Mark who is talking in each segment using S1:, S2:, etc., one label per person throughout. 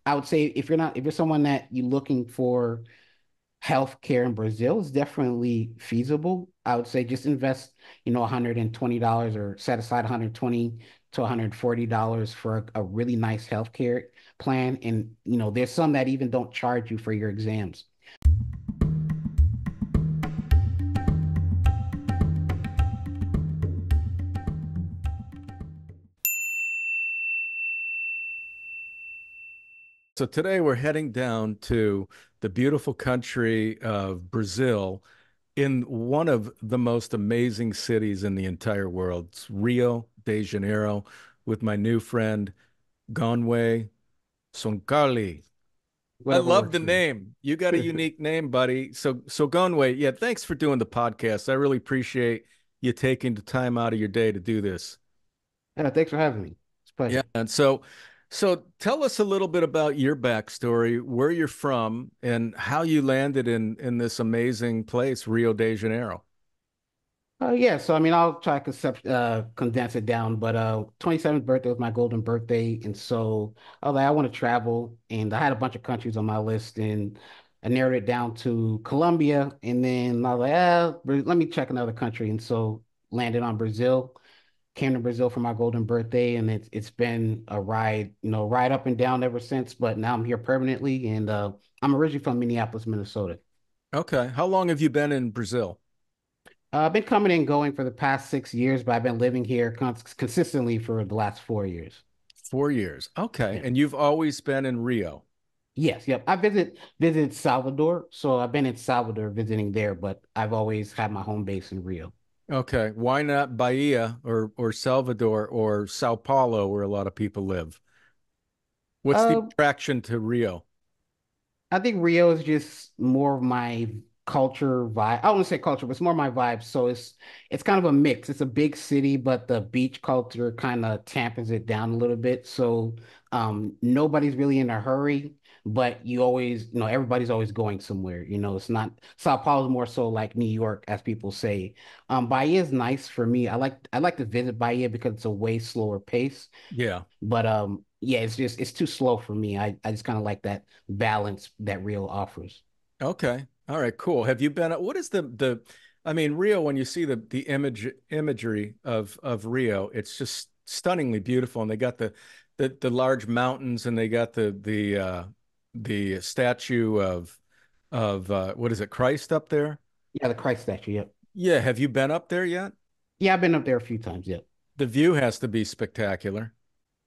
S1: I would say if you're someone that you're looking for healthcare in Brazil is definitely feasible. I would say just invest, $120 or set aside 120 to $140 for a really nice healthcare plan. And, there's some that even don't charge you for your exams.
S2: So today we're heading down to the beautiful country of Brazil in one of the most amazing cities in the entire world. It's Rio de Janeiro with my new friend Gonway Sonkarley. I
S1: Whatever
S2: love
S1: works
S2: the
S1: for you.
S2: name. You got a unique name, buddy. So Gonway, yeah, thanks for doing the podcast. I really appreciate you taking the time out of your day to do this.
S1: Yeah, thanks for having me. It's a
S2: Yeah,
S1: pleasure.
S2: and so tell us a little bit about your backstory, where you're from, and how you landed in this amazing place, Rio de Janeiro.
S1: Yeah, so I mean, I'll try to condense it down, but 27th birthday was my golden birthday, and so I was like, I want to travel, and I had a bunch of countries on my list, and I narrowed it down to Colombia, and then I was like, let me check another country, and so landed on Brazil. Came to Brazil for my golden birthday, and it's been a ride, ride up and down ever since. But now I'm here permanently, and I'm originally from Minneapolis, Minnesota.
S2: Okay. How long have you been in Brazil?
S1: I've been coming and going for the past 6 years, but I've been living here consistently for the last 4 years.
S2: 4 years. Okay.
S1: Yeah.
S2: And you've always been in Rio.
S1: Yes. Yep. I visited Salvador, so I've been in Salvador visiting there, but I've always had my home base in Rio.
S2: Okay. Why not Bahia or Salvador or Sao Paulo, where a lot of people live? What's the
S1: Uh,
S2: attraction to Rio?
S1: I think Rio is just more of my culture vibe. I wouldn't say culture, but it's more my vibe. So it's kind of a mix. It's a big city, but the beach culture kind of tampons it down a little bit. So nobody's really in a hurry, but everybody's always going somewhere. It's not Sao Paulo is more so like New York, as people say. Bahia is nice for me. I like to visit Bahia because it's a way slower pace.
S2: Yeah.
S1: But yeah, it's too slow for me. I just kind of like that balance that Rio offers.
S2: Okay. All right, cool. Have you been what is the I mean Rio, when you see the imagery of Rio, it's just stunningly beautiful, and they got the large mountains, and they got the statue of what is it, Christ up there?
S1: Yeah, the Christ statue. Yep.
S2: Yeah, have you been up there yet?
S1: Yeah, I've been up there a few times. Yep.
S2: The view has to be spectacular.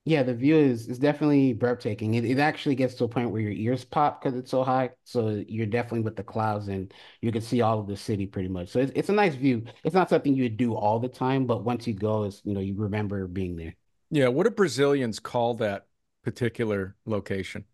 S1: Yeah, the view is definitely breathtaking. It actually gets to a point where your ears pop because it's so high. So you're definitely with the clouds and you can see all of the city pretty much. So it's a nice view. It's not something you would do all the time, but once you go, you remember being there.
S2: Yeah, what do Brazilians call that particular location?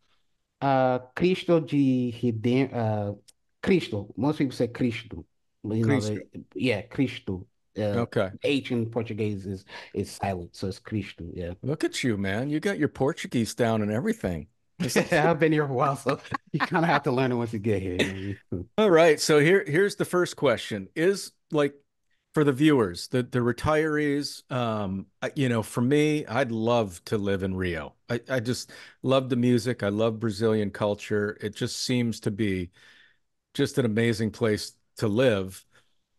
S1: Cristo de Reden Cristo. Most people say Cristo. But
S2: Cristo.
S1: yeah, Cristo.
S2: Okay.
S1: H in Portuguese is silent, so it's Cristo. Yeah.
S2: Look at you, man. You got your Portuguese down and everything. This
S1: I've been here for a while, so you kind of have to learn it once you get here.
S2: All right, so here's the first question. Is like for the viewers, the retirees, for me, I'd love to live in Rio. I just love the music. I love Brazilian culture. It just seems to be just an amazing place to live.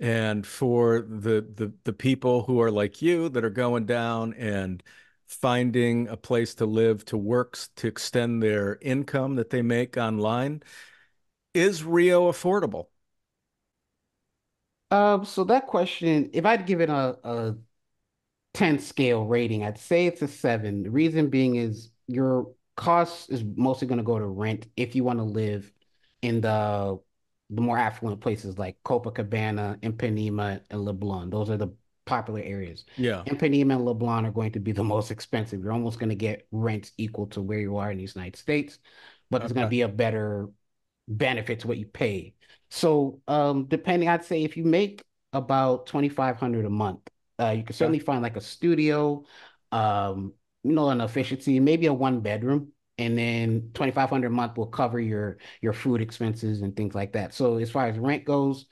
S2: And for the people who are like you that are going down and finding a place to live, to work, to extend their income that they make online, is Rio affordable?
S1: So that question, if I'd give it a 10 scale rating, I'd say it's a 7. The reason being is your cost is mostly going to go to rent if you want to live in the more affluent places like Copacabana, Ipanema, and Leblon. Those are the popular areas.
S2: Yeah.
S1: Ipanema and Leblon are going to be the most expensive. You're almost going to get rents equal to where you are in the United States, but there's going to
S2: Okay.
S1: be a better benefit to what you pay. So, depending, I'd say if you make about 2,500 a month, you can
S2: Okay.
S1: certainly find like a studio, an efficiency, maybe a one bedroom, and then 2,500 a month will cover your food expenses and things like that. So as far as rent goes,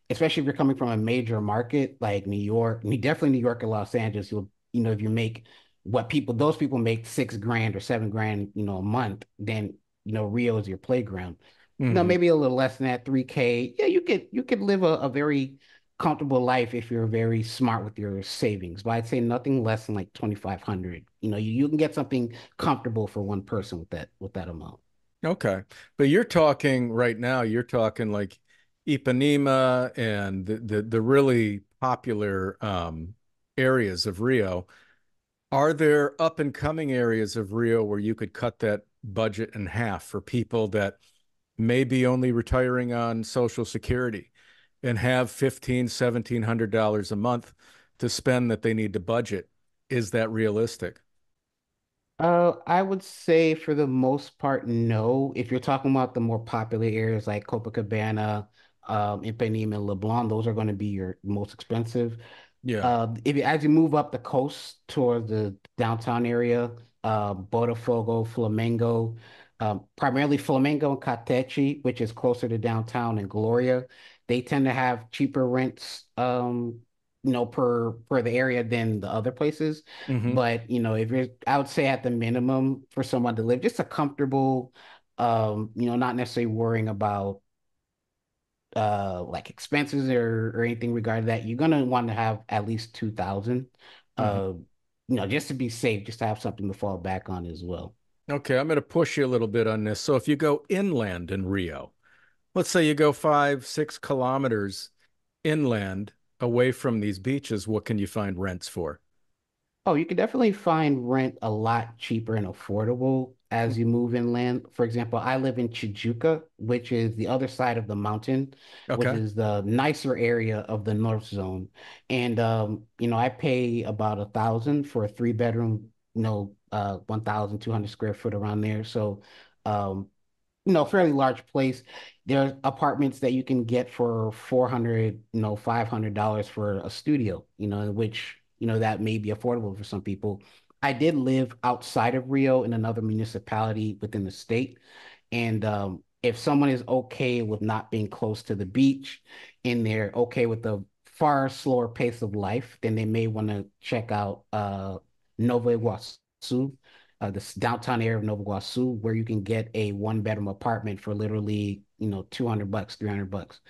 S1: especially if you're coming from a major market like New York, definitely New York and Los Angeles, if you make what people those people make 6 grand or 7 grand, a month, then Rio is your playground.
S2: Hmm.
S1: Maybe a little less than that, 3K. Yeah, you could live a very comfortable life if you're very smart with your savings. But I'd say nothing less than like 2,500. You can get something comfortable for one person with that amount.
S2: Okay. But you're talking right now, you're talking like Ipanema and the really popular areas of Rio. Are there up and coming areas of Rio where you could cut that budget in half for people that may be only retiring on Social Security and have 15, $1,700 a month to spend that they need to budget? Is that realistic?
S1: I would say for the most part, no. If you're talking about the more popular areas like Copacabana, Ipanema, and Leblon, those are going to be your most expensive.
S2: Yeah.
S1: As you move up the coast towards the downtown area, Botafogo, Flamengo, primarily Flamengo and Catete, which is closer to downtown, and Gloria, they tend to have cheaper rents, per the area than the other places.
S2: Hmm.
S1: But if you're, I would say at the minimum for someone to live, just a comfortable, not necessarily worrying about like expenses or anything regarding that, you're gonna want to have at least 2,000,
S2: Hmm.
S1: uh, just to be safe, just to have something to fall back on as well.
S2: Okay, I'm going to push you a little bit on this. So if you go inland in Rio, let's say you go 5, 6 kilometers inland away from these beaches, what can you find rents for?
S1: Oh, you can definitely find rent a lot cheaper and affordable as you move inland. For example, I live in Chijuca, which is the other side of the mountain, which
S2: Okay.
S1: is the nicer area of the North Zone. And I pay about 1,000 for a 3 bedroom, 1,200 square foot around there. So um, fairly large place. There are apartments that you can get for 400, $500 for a studio, which, that may be affordable for some people. I did live outside of Rio in another municipality within the state. And if someone is okay with not being close to the beach and they're okay with the far slower pace of life, then they may want to check out Nova Iguaçu, this downtown area of Nova Iguaçu, where you can get a 1 bedroom apartment for literally, $200, $300.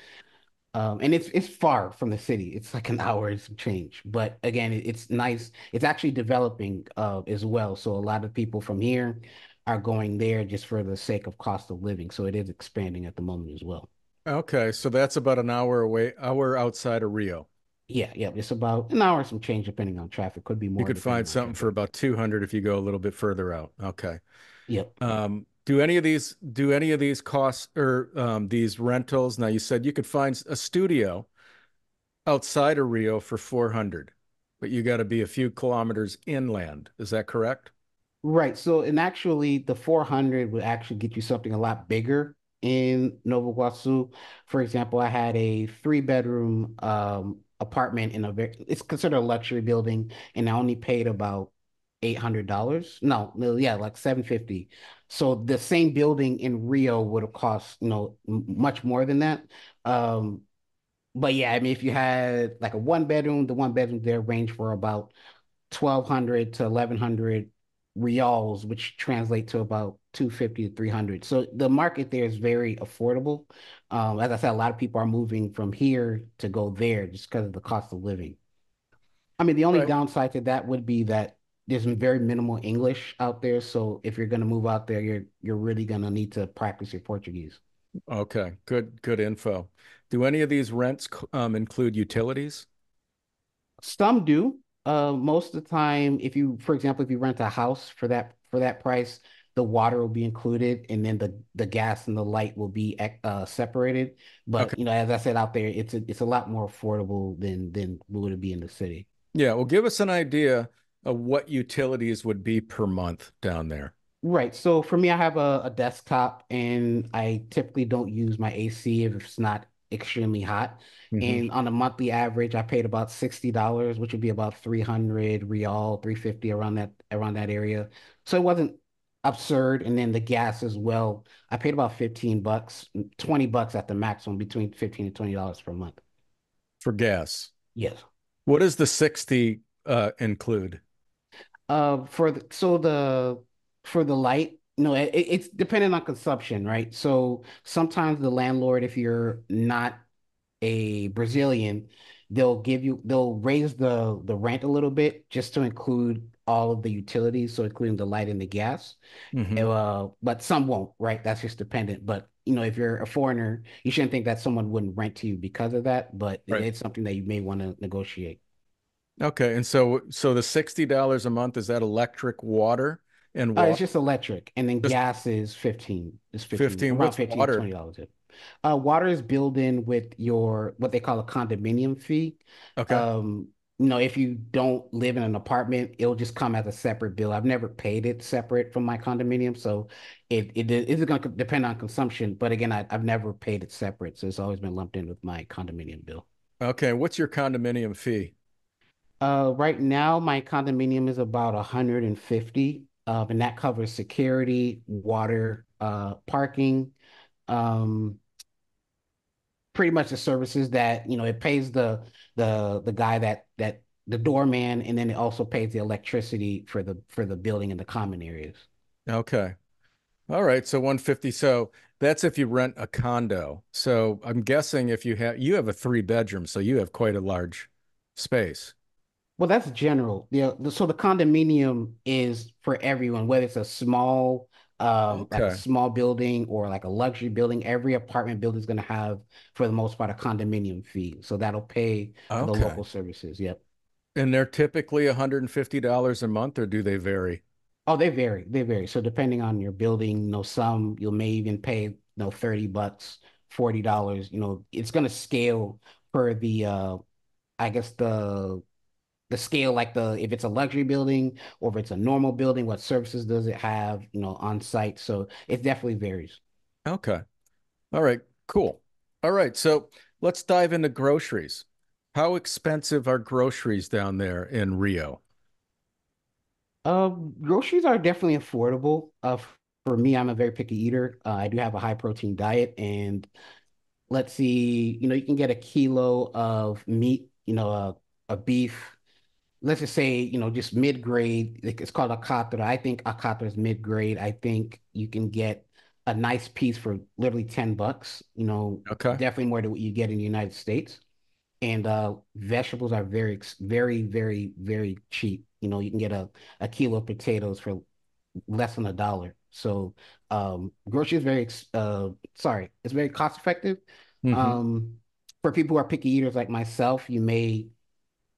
S1: And it's far from the city. It's like an hour and some change. But again, it's nice. It's actually developing as well. So a lot of people from here are going there just for the sake of cost of living. So it is expanding at the moment as well.
S2: Okay, so that's about an hour away, hour outside of Rio.
S1: Yeah, yeah. It's about an hour and some change depending on traffic. Could be
S2: You
S1: more
S2: could find
S1: depending on
S2: something for
S1: traffic.
S2: about 200 if you go a little bit further out. Okay.
S1: Yep.
S2: Do any of these costs or these rentals? Now you said you could find a studio outside of Rio for 400, but you got to be a few kilometers inland. Is that correct?
S1: Right. So, and actually, the 400 would actually get you something a lot bigger in Nova Iguaçu. For example, I had a 3 bedroom apartment in it's considered a luxury building, and I only paid about $800. No, no, yeah, like 750. So the same building in Rio would have cost, much more than that. Um, but yeah, I mean, if you had like a 1 bedroom, the 1 bedroom there range for about 1,200 to 1,100 reals, which translate to about 250 to 300. So the market there is very affordable. As I said, a lot of people are moving from here to go there just because of the cost of living. I mean, the only
S2: Right.
S1: downside to that would be that there's very minimal English out there. So if you're going to move out there, you're really going to need to practice your Portuguese.
S2: Okay. Good info. Do any of these rents include utilities?
S1: Some do. Most of the time, for example, if you rent a house for that price, the water will be included, and then the gas and the light will be separated.
S2: Okay.
S1: But as I said out there, it's a lot more affordable than would it be in the city.
S2: Yeah. Well, give us an idea of what utilities would be per month down there.
S1: Right. So for me, I have a desktop, and I typically don't use my AC if it's not extremely hot.
S2: Hmm.
S1: And on a monthly average, I paid about $60, which would be about 300 real, 350 around that area. So it wasn't absurd. And then the gas as well. I paid about $15, $20 at the maximum, between 15 and $20 per month.
S2: For gas.
S1: Yes.
S2: What does the 60 include?
S1: For the light, it's dependent on consumption, right? So sometimes the landlord, if you're not a Brazilian, they'll raise the rent a little bit just to include all of the utilities, so including the light and the gas.
S2: Hmm.
S1: But some won't, right? That's just dependent. But if you're a foreigner, you shouldn't think that someone wouldn't rent to you because of that, but
S2: Right.
S1: it's something that you may want to negotiate.
S2: Okay. And so the $60 a month, is that electric, water, and
S1: It's
S2: water?
S1: just electric, and then
S2: Just
S1: gas is 15. It's 15,
S2: 15.
S1: around
S2: What's
S1: 15 to
S2: water?
S1: $20. Water is billed in with your what they call a condominium fee.
S2: Okay.
S1: Um, if you don't live in an apartment, it'll just come as a separate bill. I've never paid it separate from my condominium, so it is going to depend on consumption. But again, I've never paid it separate, so it's always been lumped in with my condominium bill.
S2: Okay. What's your condominium fee?
S1: Right now, my condominium is about 150, and that covers security, water, parking, um, pretty much the services that, it pays the guy that the doorman, and then it also pays the electricity for the building and the common areas.
S2: Okay. All right. So 150. So that's if you rent a condo. So I'm guessing if you have a three-bedroom, so you have quite a large space.
S1: Well, that's general. So the condominium is for everyone, whether it's like a
S2: Okay.
S1: small building or like a luxury building. Every apartment building is going to have, for the most part, a condominium fee. So that'll pay for the
S2: Okay.
S1: local services. Yep.
S2: And they're typically $150 a month, or do they vary?
S1: Oh, they vary. They vary. So depending on your building, some you may even pay, $30, $40. It's going to scale for I guess the scale, like if it's a luxury building or if it's a normal building, what services does it have, on site? So it definitely varies.
S2: Okay. All right. Cool. All right. So let's dive into groceries. How expensive are groceries down there in Rio?
S1: Groceries are definitely affordable. For me, I'm a very picky eater. I do have a high protein diet, and let's see, you can get a kilo of meat, a beef. Let's just say, just mid-grade. It's called a catra. I think a catra is mid-grade. I think you can get a nice piece for literally $10,
S2: Okay.
S1: definitely more than what you get in the United States. And vegetables are very, very, very cheap. You can get a kilo of potatoes for less than $1. So grocery is it's very cost effective.
S2: Hmm.
S1: Um, for people who are picky eaters like myself, you may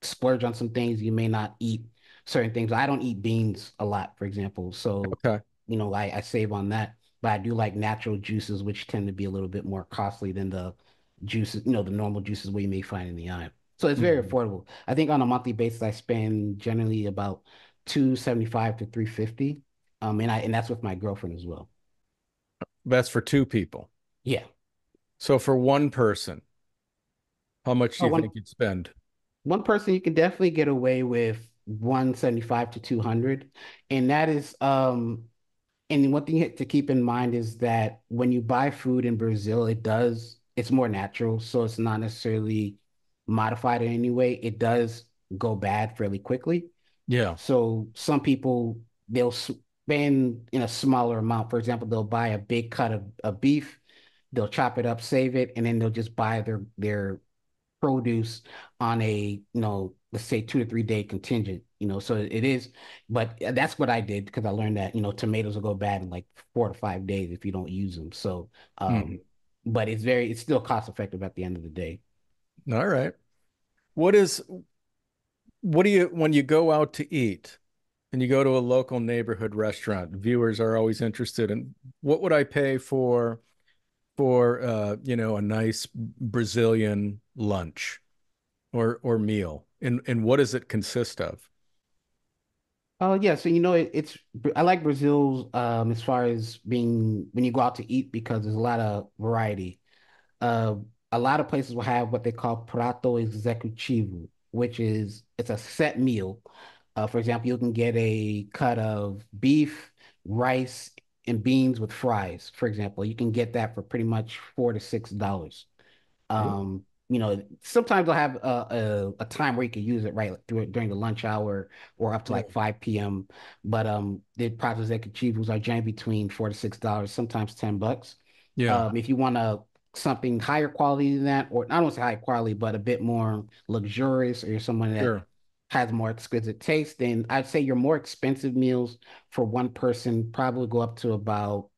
S1: splurge on some things. You may not eat certain things. I don't eat beans a lot, for example. So,
S2: Okay.
S1: I save on that. But I do like natural juices, which tend to be a little bit more costly than the juices, the normal juices we may find in the aisle. So it's very
S2: Hmm.
S1: affordable. I think on a monthly basis, I spend generally about 275 to 350. And that's with my girlfriend as well.
S2: That's for two people.
S1: Yeah.
S2: So for one person, how much do
S1: Oh,
S2: you
S1: one
S2: think you'd spend?
S1: one person you can definitely get away with 175 to 200. And that is And one thing to keep in mind is that when you buy food in Brazil, it's more natural. So it's not necessarily modified in any way. It does go bad fairly quickly.
S2: Yeah.
S1: So some people, they'll spend in a smaller amount. For example, they'll buy a big cut of beef, they'll chop it up, save it, and then they'll just buy their produce on let's say 2 to 3 day contingent, so it is, but that's what I did because I learned that, tomatoes will go bad in like 4 to 5 days if you don't use them. So,
S2: Hmm.
S1: but it's still cost effective at the end of the day.
S2: All right. What is what do you when you go out to eat and you go to a local neighborhood restaurant, viewers are always interested in what would I pay for a nice Brazilian lunch or meal? And what does it consist of?
S1: Oh yeah, so it's I like Brazil's as far as being when you go out to eat because there's a lot of variety. uh, a lot of places will have what they call prato executivo, which is it's a set meal. For example, you can get a cut of beef, rice, and beans with fries. For example, you can get that for pretty much $4 to $6.
S2: Ooh.
S1: Um, sometimes they'll have a time where you can use it right like, during the lunch hour or up to
S2: Yeah.
S1: like 5 p.m. But the price executives are generally between $4 to $6, sometimes $10.
S2: Yeah.
S1: If you want something higher quality than that, or I don't want to say high quality, but a bit more luxurious, or you're someone that
S2: Sure.
S1: has more exquisite taste, then I'd say your more expensive meals for one person probably go up to about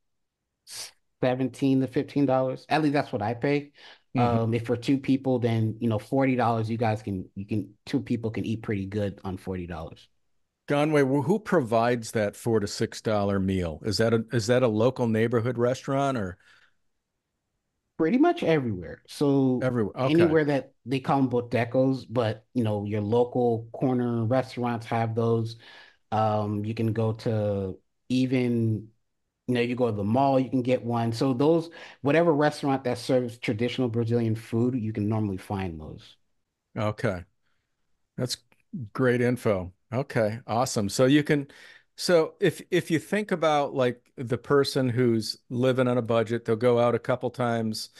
S1: $17 to $15. At least that's what I pay.
S2: Hmm.
S1: If for two people, then $40, you can two people can eat pretty good on $40.
S2: Gonway, who provides that $4 to $6 meal? Is that a local neighborhood restaurant or
S1: Pretty much everywhere. So
S2: everywhere? Okay.
S1: anywhere that they call them bodecos, but your local corner restaurants have those. You can go to even you go to the mall, you can get one. So those, whatever restaurant that serves traditional Brazilian food, you can normally find those.
S2: Okay. That's great info. Okay, awesome. So if you think about like the person who's living on a budget, they'll go out a couple times,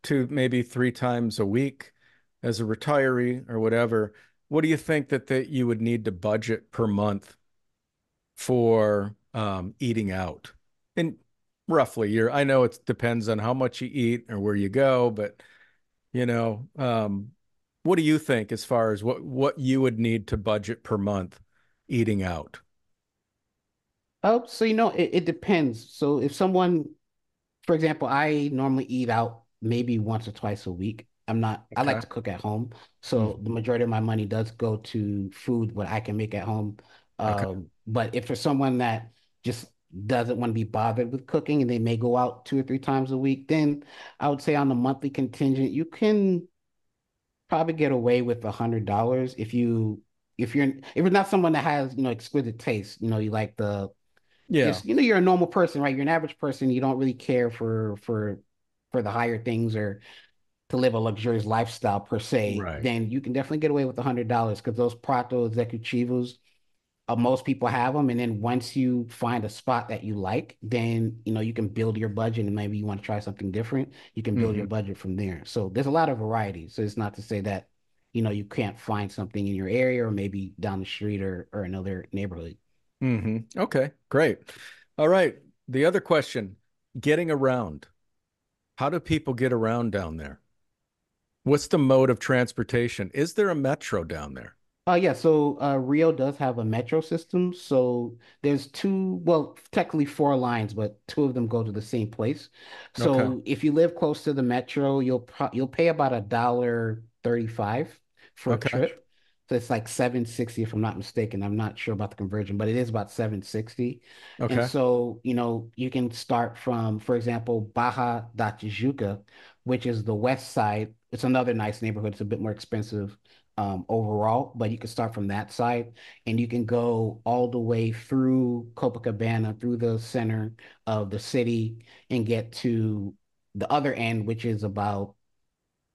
S2: to maybe 3 times a week as a retiree or whatever. What do you think that you would need to budget per month for eating out? And roughly, I know it depends on how much you eat or where you go, but you know, um, what do you think as far as what you would need to budget per month eating out?
S1: Oh, so it depends. So if someone, for example, I normally eat out maybe once or twice a week. I like
S2: Okay.
S1: to cook at home. So
S2: Mhm.
S1: the majority of my money does go to food what I can make at home.
S2: Okay.
S1: But if for someone that just doesn't want to be bothered with cooking and they may go out 2 or 3 times a week, then I would say on the monthly contingent, you can probably get away with $100 if you're not someone that has exquisite taste. You like the
S2: Yeah.
S1: just you're a normal person, right? You're an average person. You don't really care for the higher things or to live a luxurious lifestyle per se.
S2: Right.
S1: Then you can definitely get away with $100 because those prato executivos, most people have them. And then once you find a spot that you like, then you can build your budget, and maybe you want to try something different. You can build your
S2: Hmm.
S1: budget from there. So there's a lot of variety. So it's not to say that you can't find something in your area or maybe down the street or another neighborhood.
S2: Okay, great. All right. The other question, getting around. How do people get around down there? What's the mode of transportation? Is there a metro down there?
S1: Yeah, so Rio does have a metro system. So there's two, well, technically four lines, but two of them go to the same place.
S2: Okay.
S1: So if you live close to the metro, you'll pay about $1.35 for a
S2: Okay.
S1: trip. So it's like 760 if I'm not mistaken. I'm not sure about the conversion, but it is about 760. And
S2: Okay.
S1: so, you can start from, for example, Barra da Tijuca, which is the west side. It's another nice neighborhood. It's a bit more expensive overall, but you can start from that side and you can go all the way through Copacabana, through the center of the city, and get to the other end, which is about,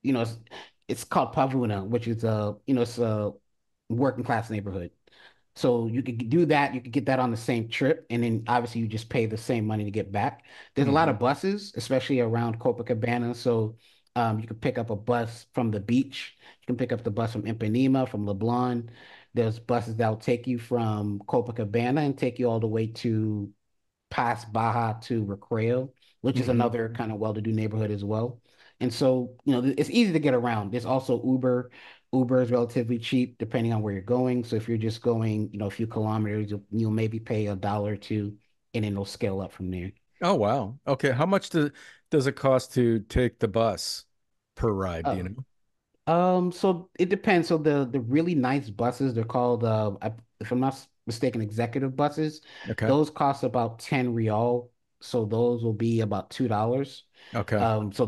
S1: you know, it's, it's called Pavuna, which is it's a working class neighborhood. So you could do that. You could get that on the same trip, and then obviously you just pay the same money to get back. There's a lot
S2: Hmm.
S1: of buses, especially around Copacabana. So you can pick up a bus from the beach. You can pick up the bus from Ipanema, from Leblon. There's buses that will take you from Copacabana and take you all the way to past Baja to Recreo, which is
S2: Hmm.
S1: another kind of well-to-do neighborhood as well. And so, it's easy to get around. There's also Uber. Uber is relatively cheap depending on where you're going. So if you're just going, a few kilometers, you'll maybe pay $1 or two, and then it'll scale up from there.
S2: Oh, wow. Okay. How much does it cost to take the bus per ride? Do you
S1: Uh,
S2: know?
S1: so it depends. So the really nice buses, they're called if I'm not mistaken, executive buses.
S2: Okay.
S1: Those cost about 10 real. So those will be about $2.
S2: Okay.
S1: So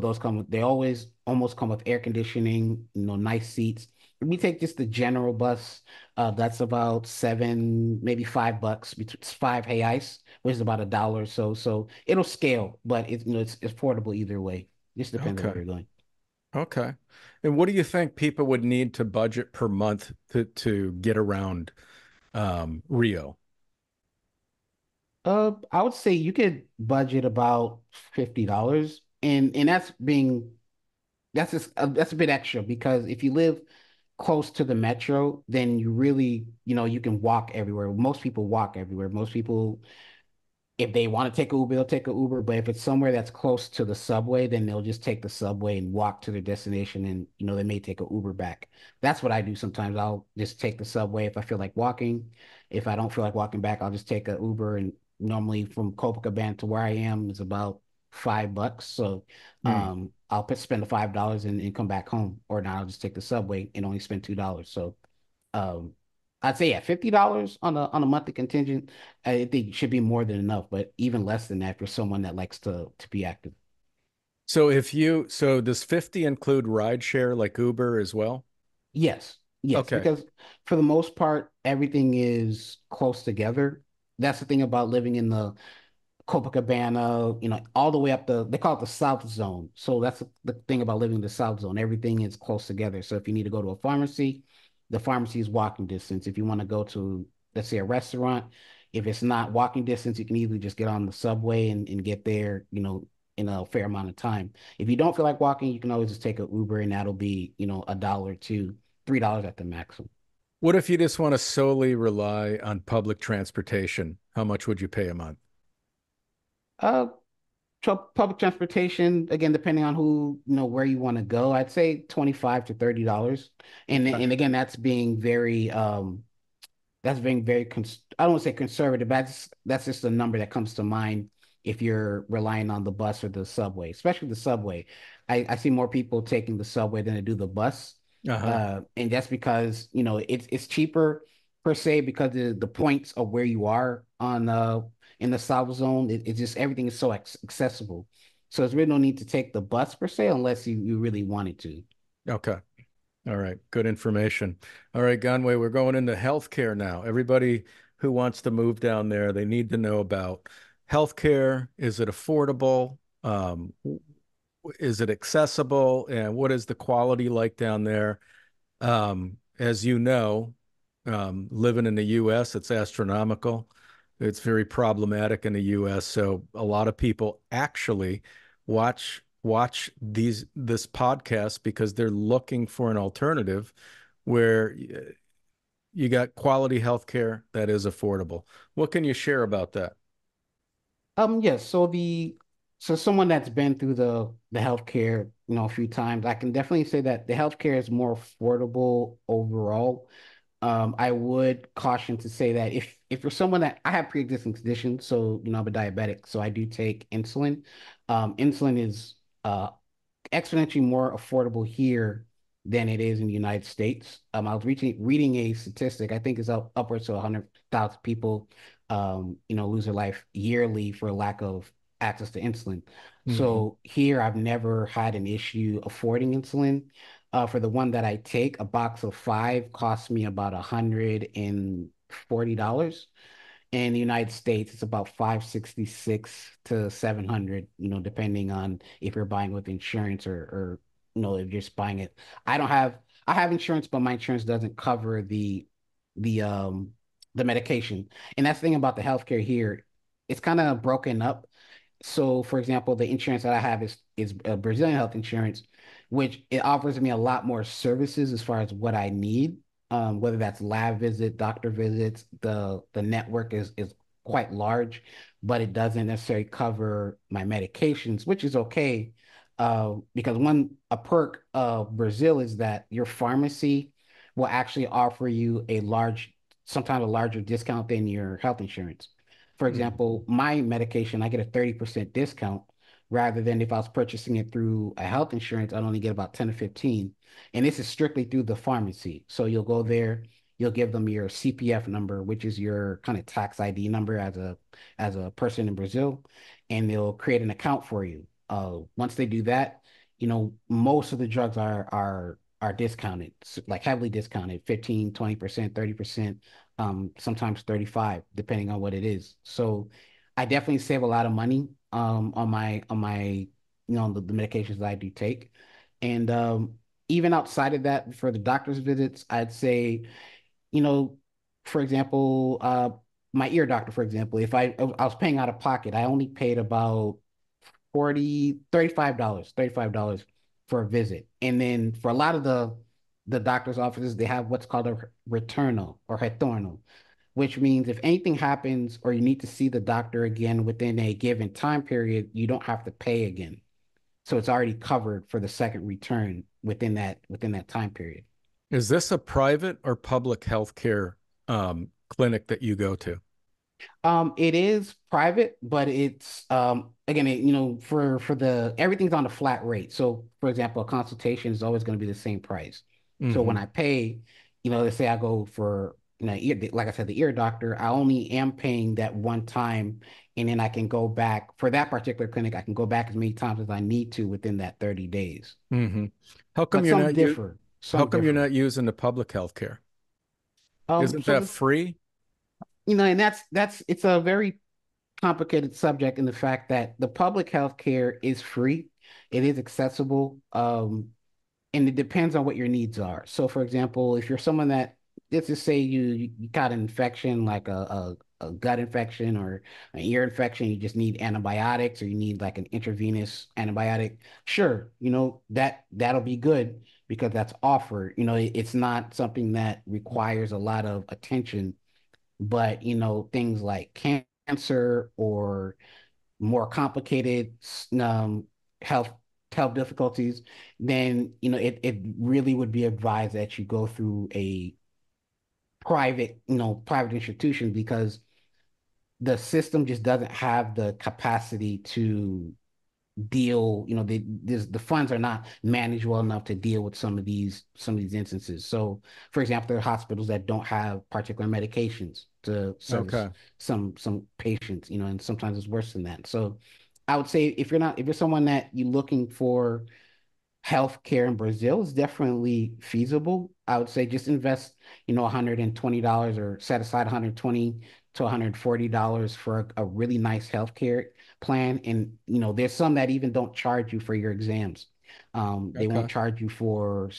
S1: they always almost come with air conditioning, nice seats. If we take just the general bus, that's about seven, maybe $5, between five reais, which is about $1 or so. So it'll scale, but it's affordable either way. Just depends on where
S2: Okay.
S1: you're going.
S2: Okay. And what do you think people would need to budget per month to get around Rio?
S1: I would say you could budget about $50, and that's being that's a bit extra because if you live close to the metro, then you really, you can walk everywhere. Most people walk everywhere. Most people, if they want to take an Uber, they'll take an Uber. But if it's somewhere that's close to the subway, then they'll just take the subway and walk to their destination. And, they may take an Uber back. That's what I do sometimes. I'll just take the subway if I feel like walking. If I don't feel like walking back, I'll just take an Uber. And normally from Copacabana to where I am is about $5. So
S2: Hmm.
S1: I'll spend the $5 and come back home. Or now I'll just take the subway and only spend $2. So um, I'd say yeah, $50 on a monthly contingent. I think should be more than enough, but even less than that for someone that likes to be active.
S2: So does 50 include rideshare like Uber as well?
S1: Yes, yes,
S2: Okay.
S1: because for the most part, everything is close together. That's the thing about living in the Copacabana, all the way up they call it the South Zone. So that's the thing about living in the South Zone. Everything is close together. So if you need to go to a pharmacy, the pharmacy is walking distance. If you want to go to, let's say, a restaurant, if it's not walking distance, you can easily just get on the subway and get there, in a fair amount of time. If you don't feel like walking, you can always just take an Uber and that'll be, a dollar to $3 at the maximum.
S2: What if you just want to solely rely on public transportation? How much would you pay a month?
S1: Uh, Public transportation, again, depending on where you want to go, I'd say 25 to $30.
S2: Okay.
S1: And again, that's being very I don't want to say conservative, but that's just a number that comes to mind if you're relying on the bus or the subway, especially the subway. I see more people taking the subway than they do the bus.
S2: Uh-huh.
S1: And that's because, it's cheaper per se because the points of where you are on in the South Zone, it's just everything is so accessible. So there's really no need to take the bus per se unless you really wanted to.
S2: Okay. All right. Good information. All right, Gonway, we're going into healthcare now. Everybody who wants to move down there, they need to know about healthcare. Is it affordable? Is it accessible? And what is the quality like down there? As you know, living in the US, it's astronomical. It's very problematic in the US. So a lot of people actually watch this podcast because they're looking for an alternative where you got quality healthcare that is affordable. What can you share about that?
S1: Yes, so someone that's been through the healthcare, a few times, I can definitely say that the healthcare is more affordable overall. I would caution to say that if you're someone that I have pre-existing conditions, so I'm a diabetic, so I do take insulin. Insulin is exponentially more affordable here than it is in the United States. I was reading a statistic. I think it's upwards to 100,000 people, lose their life yearly for lack of access to insulin.
S2: Mhm.
S1: So here, I've never had an issue affording insulin. For the one that I take, a box of five costs me about $140. In the United States, it's about 566 to 700, depending on if you're buying with insurance or if you're just buying it. I have insurance, but my insurance doesn't cover the um the medication. And that's the thing about the healthcare here. It's kind of broken up. So, for example, the insurance that I have is a Brazilian health insurance, which it offers me a lot more services as far as what I need, whether that's lab visit, doctor visits. The network is quite large, but it doesn't necessarily cover my medications, which is okay, because a perk of Brazil is that your pharmacy will actually offer you sometimes a larger discount than your health insurance. For example,
S2: Mhm.
S1: my medication, I get a 30% discount rather than if I was purchasing it through a health insurance, I'd only get about 10 or 15. And this is strictly through the pharmacy. So you'll go there, you'll give them your CPF number, which is your kind of tax ID number as a person in Brazil, and they'll create an account for you. Once they do that, most of the drugs are discounted, like heavily discounted, 15, 20%, 30%, sometimes 35, depending on what it is. So I definitely save a lot of money on my the medications that I do take. And even outside of that, for the doctor's visits, I'd say, you know, for example, my ear doctor, for example, if I was paying out of pocket, I only paid about 35 dollars. for a visit. And then for a lot of the doctor's offices, they have what's called a returno or retorno, which means if anything happens or you need to see the doctor again within a given time period, you don't have to pay again. So it's already covered for the second return within that time period.
S2: Is this a private or public healthcare clinic that you go to?
S1: It is private, but it's again, for the everything's on a flat rate. So, for example, a consultation is always going to be the same price. So when
S2: Hmm.
S1: I pay, let's say I go for like I said, the ear doctor, I only am paying that one time, and then I can go back for that particular clinic. I can go back as many times as I need to within that 30 days.
S2: Hmm. How come
S1: But
S2: you're not you how
S1: some
S2: come you're
S1: differ.
S2: not using the public healthcare? Isn't
S1: So
S2: that
S1: the
S2: free?
S1: and that's it's a very complicated subject in the fact that the public health care is free, it is accessible, and it depends on what your needs are. So, for example, if you're someone that, let's just say you got an infection like a gut infection or an ear infection, you just need antibiotics or you need like an intravenous antibiotic, sure, that'll be good because that's offered. It's not something that requires a lot of attention, but things like cancer or more complicated health health difficulties, then it really would be advised that you go through a private institution because the system just doesn't have the capacity to deal, the funds are not managed well enough to deal with some of these instances. So, for example, there are hospitals that don't have particular medications to service
S2: Okay.
S1: some patients, and sometimes it's worse than that. So, I would say if you're someone that you're looking for healthcare in Brazil is definitely feasible. I would say just invest, $120 or set aside 120 to $140 for a really nice healthcare plan. And, there's some that even don't charge you for your exams. They won't
S2: Okay.
S1: charge you for,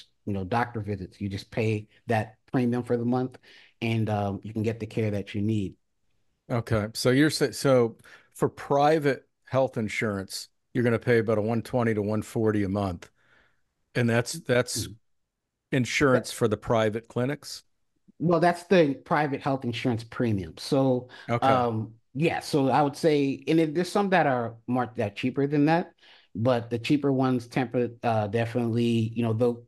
S1: doctor visits. You just pay that premium for the month and you can get the care that you need.
S2: Okay. So you're so for private health insurance, you're going to pay about a 120 to 140 a month. And that's insurance for the private clinics.
S1: Well, that's the private health insurance premium. So,
S2: Okay.
S1: yeah, so I would say, and there's some that are more that cheaper than that, but the cheaper ones temper definitely, though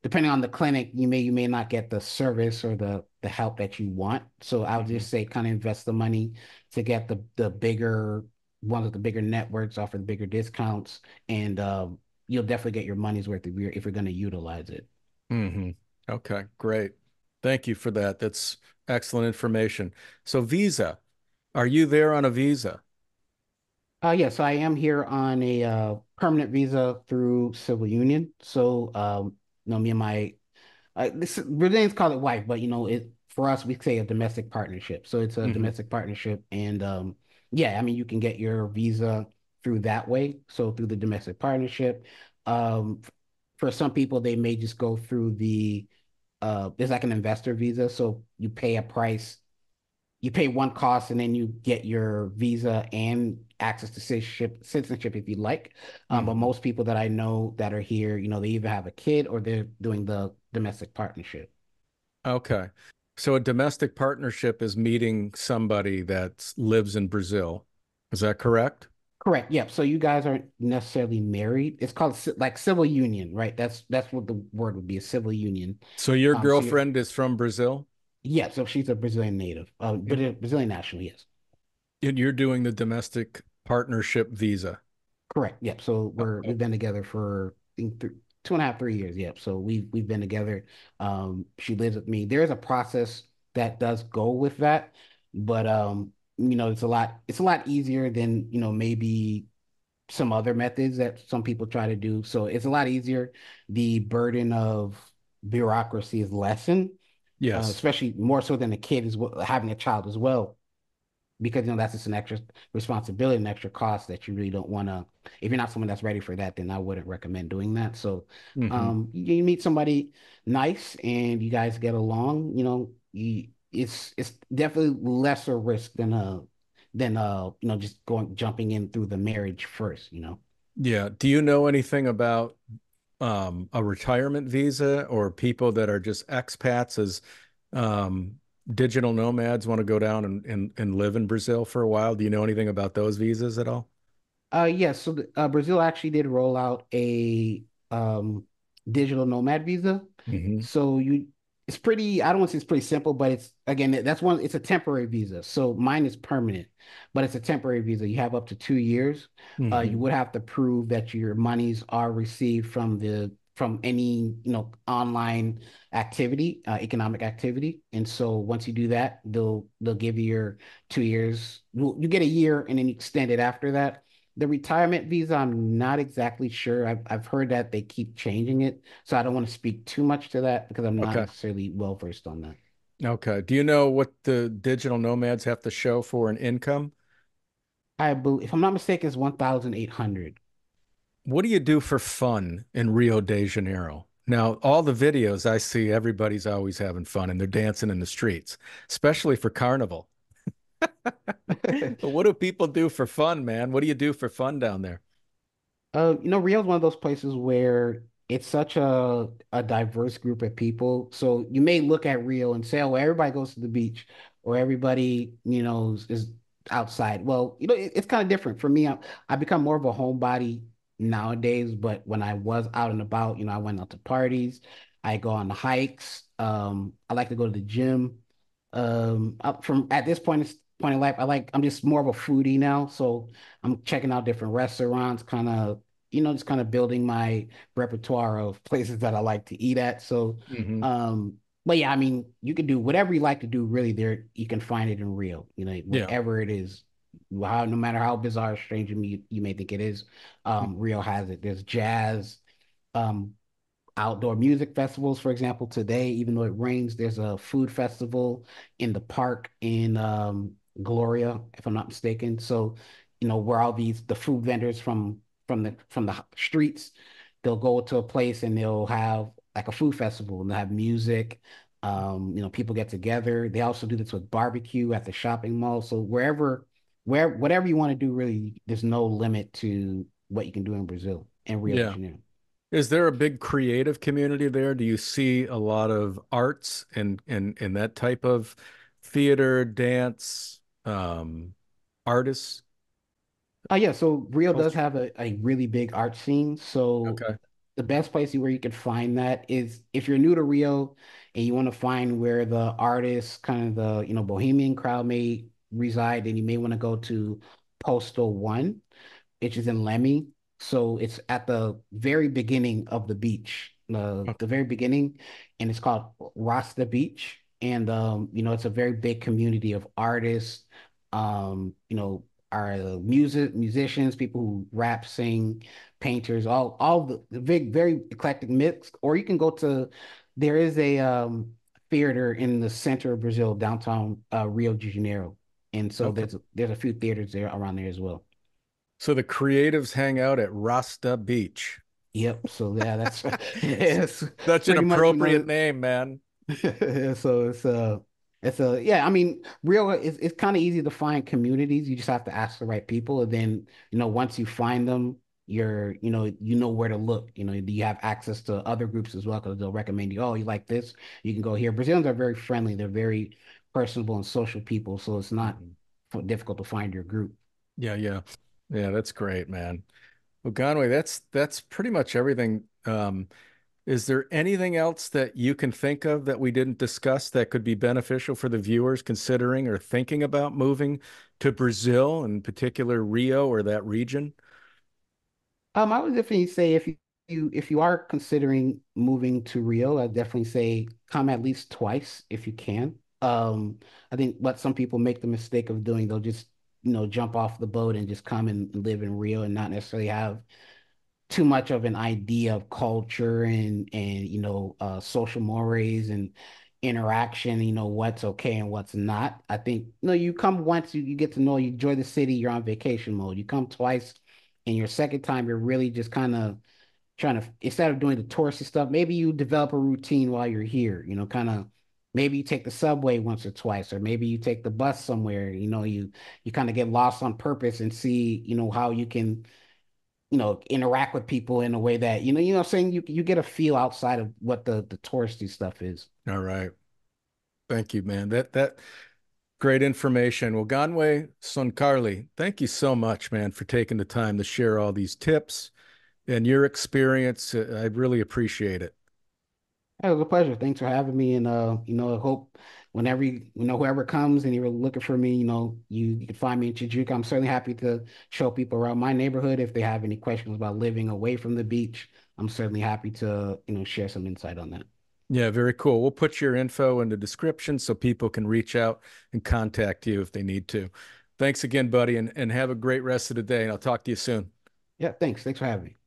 S1: depending on the clinic, you may not get the service or the help that you want. So I would
S2: Hmm.
S1: just say kind of invest the money to get the bigger ones with the bigger networks, offer the bigger discounts, and you'll definitely get your money's worth if you're going to utilize it.
S2: Hmm. Okay, great. Thank you for that. That's excellent information. So visa, are you there on a visa?
S1: Yes, I am here on a permanent visa through civil union. So, me and my this Brazilians call it wife, but it for us we say a domestic partnership. So it's a
S2: Hmm.
S1: domestic partnership, and yeah, I mean you can get your visa through that way. So through the domestic partnership, for some people they may just go through there's like an investor visa. So you pay one cost and then you get your visa and access to citizenship if you like. But
S2: Hmm.
S1: most people that I know that are here, they either have a kid or they're doing the domestic partnership.
S2: Okay. So a domestic partnership is meeting somebody that lives in Brazil. Is that correct?
S1: Correct. Yep. So you guys aren't necessarily married. It's called like civil union, right? That's what the word would be, a civil union.
S2: So your
S1: So you're
S2: girlfriend is from Brazil
S1: yeah. So she's a Brazilian native, but
S2: and,
S1: a Brazilian national. Yes.
S2: and you're doing the domestic partnership visa.
S1: Correct. Yep. So
S2: Okay.
S1: we've been together for I think 2.5, 3 years. Yep. So we've been together. She lives with me. There is a process that does go with that, but it's a lot easier than maybe some other methods that some people try to do. So it's a lot easier. The burden of bureaucracy is lessened,
S2: Yes.
S1: especially more so than a kid is having a child as well because that's just an extra responsibility, an extra cost that you really don't want to. If you're not someone that's ready for that, then I wouldn't recommend doing that. So,
S2: Hmm.
S1: you meet somebody nice and you guys get along. It's definitely lesser risk than just jumping in through the marriage first.
S2: Yeah. Do you know anything about a retirement visa or people that are just expats as um, digital nomads want to go down and live in Brazil for a while? Do you know anything about those visas at all?
S1: Yes, so Brazil actually did roll out a digital nomad visa.
S2: Hmm.
S1: So it's pretty, I don't want to say it's pretty simple, but it's again, it's a temporary visa. So mine is permanent, but it's a temporary visa. You have up to 2 years. You
S2: Hmm.
S1: would have to prove that your monies are received from any, online activity, economic activity. And so once you do that, they'll give you your 2 years. You get a year and then you extend it after that. The retirement visa, I'm not exactly sure. I've heard that they keep changing it, so I don't want to speak too much to that because I'm not
S2: Okay.
S1: necessarily well versed on that.
S2: Okay. Do you know what the digital nomads have to show for an income?
S1: I believe, if I'm not mistaken, it's 1,800.
S2: What do you do for fun in Rio de Janeiro? Now, all the videos I see, everybody's always having fun and they're dancing in the streets, especially for carnival. But what do people do for fun, man? What do you do for fun down there?
S1: Rio's one of those places where it's such a diverse group of people. So you may look at Rio and say, "Oh, well, everybody goes to the beach, or everybody, is outside." Well, it's kind of different for me. I become more of a homebody nowadays, but when I was out and about, I went out to parties. I go on the hikes. I like to go to the gym. From at this point in life, I'm just more of a foodie now, so I'm checking out different restaurants, kind of, just kind of building my repertoire of places that I like to eat at. So,
S2: Hmm.
S1: um, but yeah, I mean, you can do whatever you like to do, really, there you can find it in Rio,
S2: Yeah.
S1: whatever it is. No matter how bizarre or strange you may think it is, Rio has it. There's jazz, um, outdoor music festivals. For example, today, even though it rains, there's a food festival in the park in Gloria, if I'm not mistaken. So, where all the food vendors from the streets, they'll go to a place and they'll have like a food festival and they'll have music. People get together. They also do this with barbecue at the shopping mall. So whatever you want to do, really, there's no limit to what you can do in Brazil and Rio de
S2: Yeah.
S1: Janeiro.
S2: Is there a big creative community there? Do you see a lot of arts and that type of theater, dance, artists,
S1: Yeah, so Rio does
S2: culture?
S1: have a really big art scene. So
S2: Okay.
S1: the best place where you can find that is if you're new to Rio and you want to find where the artists, kind of the, bohemian crowd may reside, then you may want to go to Postal One, which is in Lemmy. So it's at the very beginning of the beach, the
S2: Okay.
S1: very beginning, and it's called Rasta Beach. And it's a very big community of artists, are musicians, people who rap, sing, painters, all the big, very eclectic mix. Or you can go to there is a theater in the center of Brazil, downtown Rio de Janeiro. And so
S2: Okay.
S1: there's a few theaters there around there as well.
S2: So the creatives hang out at Rasta Beach.
S1: Yep. So yeah, that's it's
S2: Such an
S1: pretty much,
S2: appropriate name, man.
S1: so yeah, I mean, real it's kind of easy to find communities. You just have to ask the right people. And then, once you find them, you know where to look. Do you have access to other groups as well? Because they'll recommend you, oh, you like this, you can go here. Brazilians are very friendly, they're very personable and social people, so it's not
S2: Mhm.
S1: difficult to find your group.
S2: Yeah, yeah. Yeah, that's great, man. Well, Gonway, that's pretty much everything. Is there anything else that you can think of that we didn't discuss that could be beneficial for the viewers considering or thinking about moving to Brazil, in particular Rio or that region?
S1: I would definitely say if you are considering moving to Rio, I'd definitely say come at least twice if you can. I think what some people make the mistake of doing, they'll just, jump off the boat and just come and live in Rio and not necessarily have too much of an idea of culture and social mores and interaction, what's okay and what's not. I think, you come once, you get to know, you enjoy the city, you're on vacation mode. You come twice, and your second time, you're really just kind of trying to, instead of doing the touristy stuff, maybe you develop a routine while you're here, kind of. Maybe you take the subway once or twice, or maybe you take the bus somewhere. You kind of get lost on purpose and see, how you can interact with people in a way that, what I'm saying, you get a feel outside of what the touristy stuff is.
S2: All right. Thank you, man. That great information. Well, Gonway Sonkarley, thank you so much, man, for taking the time to share all these tips and your experience. I really appreciate it.
S1: It was a pleasure. Thanks for having me. And I hope whenever whoever comes and you're looking for me, you can find me in Tijuca. I'm certainly happy to show people around my neighborhood if they have any questions about living away from the beach. I'm certainly happy to, share some insight on that.
S2: Yeah, very cool. We'll put your info in the description so people can reach out and contact you if they need to. Thanks again, buddy, and have a great rest of the day. And I'll talk to you soon.
S1: Yeah, thanks. Thanks for having me.